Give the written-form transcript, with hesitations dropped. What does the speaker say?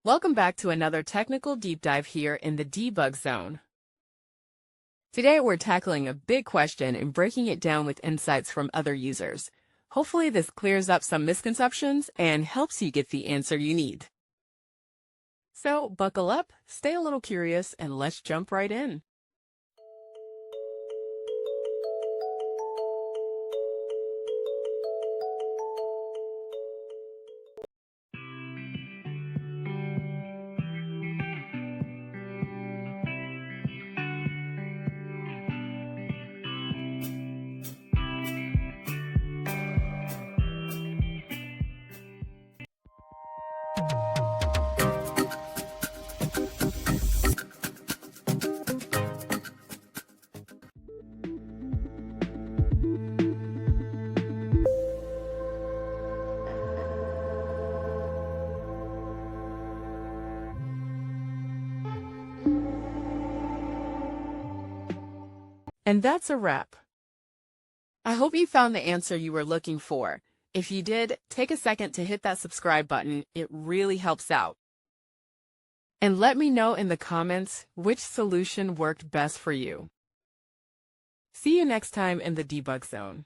Welcome back to another technical deep dive here in the debug zone. Today we're tackling a big question and breaking it down with insights from other users. Hopefully this clears up some misconceptions and helps you get the answer you need. So buckle up, stay a little curious, and let's jump right in. And that's a wrap. I hope you found the answer you were looking for. If you did, take a second to hit that subscribe button. It really helps out. And let me know in the comments which solution worked best for you. See you next time in the debug zone.